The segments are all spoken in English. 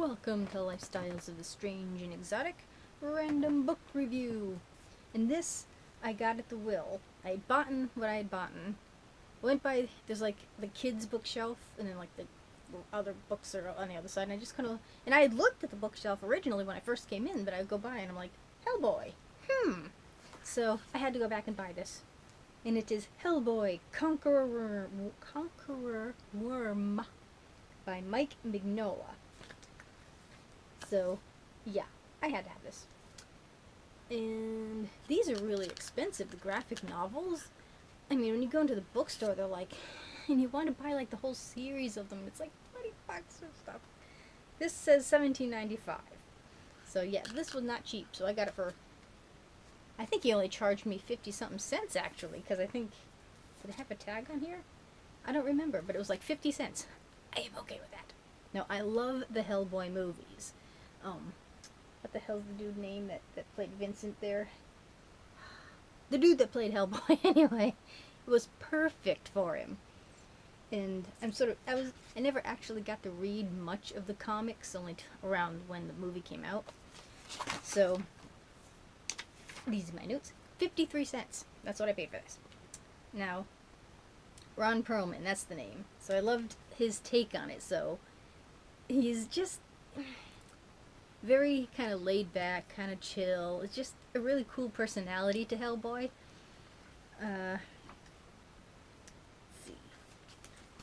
Welcome to Lifestyles of the Strange and Exotic Random Book Review. In this, I got at the will. I had bought what I had bought. Went by, there's like the kids' bookshelf, and then like the other books are on the other side, and I just kind of, and I had looked at the bookshelf originally when I first came in, but I would go by and I'm like, Hellboy. So I had to go back and buy this. And it is Hellboy, Conqueror Worm by MacLeod. So, yeah, I had to have this. And these are really expensive, the graphic novels. I mean, when you go into the bookstore, they're like, and you want to buy like the whole series of them, it's like 20 bucks or stuff. This says $17.95. So yeah, this was not cheap, so I got it for, I think he only charged me 50-something cents actually, because I think, did it have a tag on here? I don't remember, but it was like 50 cents. I am okay with that. Now, I love the Hellboy movies. What the hell's the dude name that played Vincent there? The dude that played Hellboy, anyway. It was perfect for him. And I never actually got to read much of the comics, only around when the movie came out. So, these are my notes. 53 cents. That's what I paid for this. Now, Ron Perlman, that's the name. So I loved his take on it. So, he's just very kind of laid back, kind of chill. It's just a really cool personality to Hellboy. Let's see.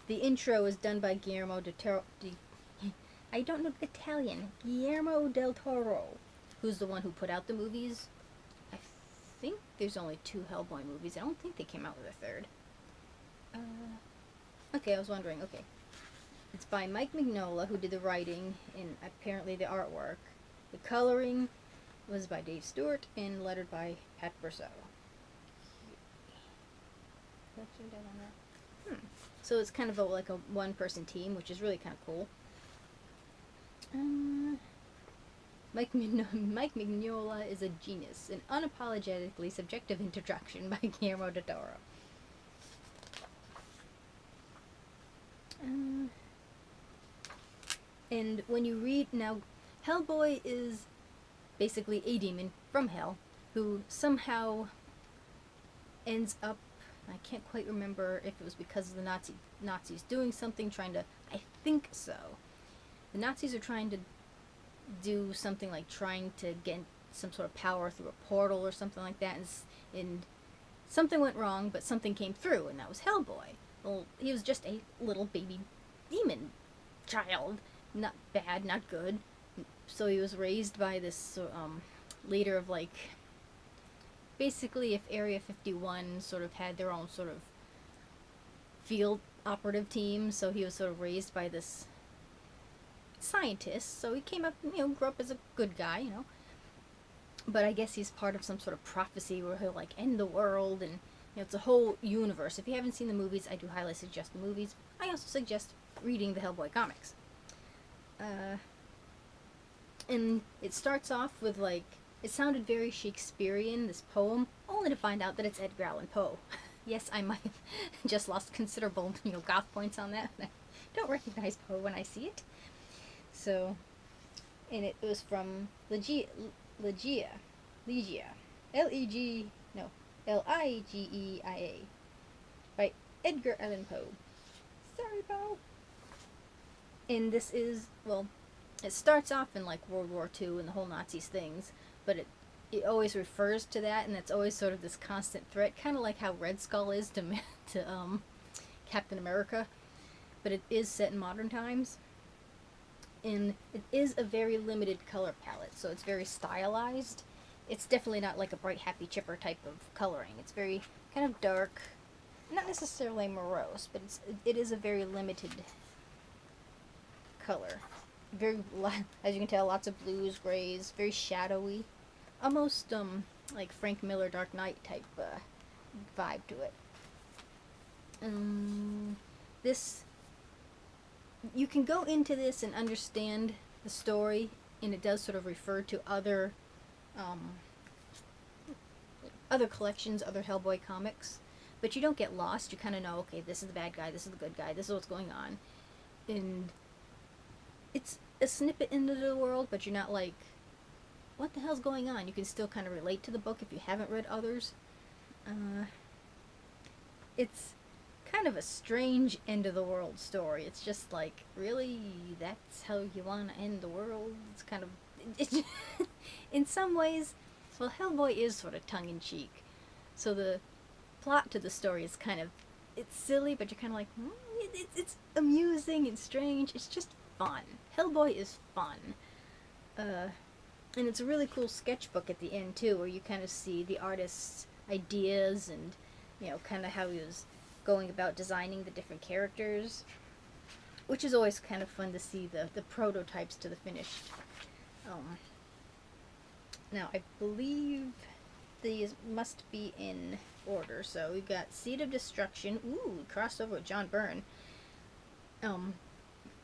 The intro is done by Guillermo del Toro. I don't know Italian. Guillermo del Toro, who's the one who put out the movies. I think there's only 2 Hellboy movies. I don't think they came out with a third. Okay, I was wondering. Okay. It's by MacLeod, who did the writing and apparently the artwork. The coloring was by Dave Stewart and lettered by Pat Berceau. So it's kind of like a one-person team, which is really kind of cool. MacLeod is a genius, an unapologetically subjective introduction by Guillermo del Toro. And when you read, now, Hellboy is basically a demon from hell who somehow ends up, I can't quite remember if it was because of the Nazis doing something, I think so. The Nazis are trying to do something like trying to get some sort of power through a portal or something like that, and something went wrong, but something came through, and that was Hellboy. Well, he was just a little baby demon child. Not bad, not good. So he was raised by this leader of, like, basically if Area 51 sort of had their own sort of field operative team, so he was sort of raised by this scientist. So he came up, grew up as a good guy, But I guess he's part of some sort of prophecy where he'll, like, end the world, and, it's a whole universe. If you haven't seen the movies, I do highly suggest the movies. I also suggest reading the Hellboy comics. And it starts off with, like, it sounded very Shakespearean, this poem, only to find out that it's Edgar Allan Poe. Yes, I might have just lost considerable, goth points on that. I don't recognize Poe when I see it. So, and it was from Ligeia, Ligeia, by Edgar Allan Poe. Sorry, Poe. And this is, well, it starts off in like World War II and the whole Nazis things, but it always refers to that, and it's always sort of this constant threat, kind of like how Red Skull is to Captain America, but it is set in modern times, and it is a very limited color palette, so it's very stylized. It's definitely not like a bright, happy, chipper type of coloring. It's very kind of dark, not necessarily morose, but it is a very limited color. Very, as you can tell, lots of blues, grays, very shadowy, almost like Frank Miller Dark Knight type vibe to it. This, you can go into this and understand the story, and it does sort of refer to other collections, other Hellboy comics, but you don't get lost. You kind of know, okay, this is the bad guy, this is the good guy, this is what's going on, and it's a snippet into the world, but you're not like, what the hell's going on? You can still kind of relate to the book if you haven't read others. It's kind of a strange end of the world story. It's just like, really, that's how you want to end the world? It's kind of, it's in some ways, well, Hellboy is sort of tongue in cheek, so the plot to the story is kind of, it's silly, but you're kind of like, it's amusing and strange. It's just fun. Hellboy is fun. And it's a really cool sketchbook at the end too, where you kind of see the artist's ideas and, you know, kind of how he was going about designing the different characters, which is always kind of fun to see the prototypes to the finished. Now, I believe these must be in order. So we've got Seed of Destruction. Ooh, we crossed over with John Byrne.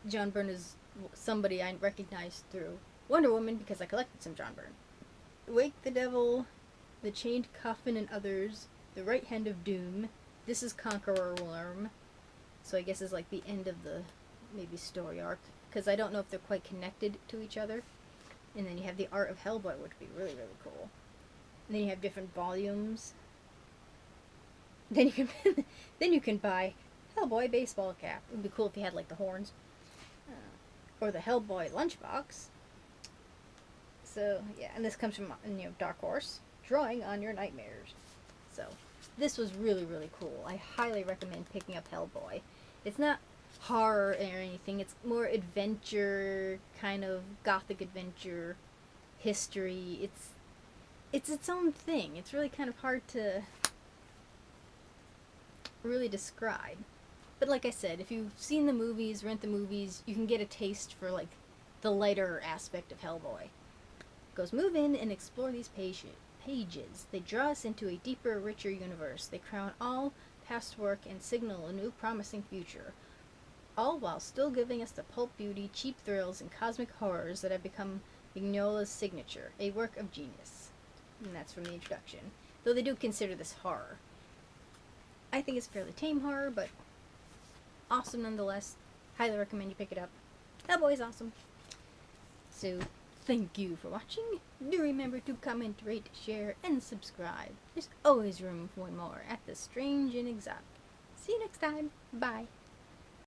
John Byrne is somebody I recognize through Wonder Woman because I collected some John Byrne. Wake the Devil, The Chained Coffin and Others, The Right Hand of Doom. This is Conqueror Worm. So I guess it's like the end of the maybe story arc, because I don't know if they're quite connected to each other. And then you have The Art of Hellboy, which would be really, really cool. And then you have different volumes. Then you can then you can buy Hellboy baseball cap. It would be cool if you had like the horns. Or the Hellboy lunchbox. So yeah, and this comes from, you know, Dark Horse. Drawing on Your Nightmares. So this was really, really cool. I highly recommend picking up Hellboy. It's not horror or anything. It's more adventure, kind of gothic adventure, history. It's its own thing. It's really kind of hard to really describe. But like I said, if you've seen the movies, rent the movies, you can get a taste for like the lighter aspect of Hellboy. It goes, move in and explore these pages. They draw us into a deeper, richer universe. They crown all past work and signal a new promising future. All while still giving us the pulp beauty, cheap thrills, and cosmic horrors that have become Mignola's signature, a work of genius. And that's from the introduction. Though they do consider this horror. I think it's fairly tame horror, but awesome nonetheless. Highly recommend you pick it up. Hellboy's awesome. So, thank you for watching. Do remember to comment, rate, share, and subscribe. There's always room for more at the Strange and Exotic. See you next time. Bye.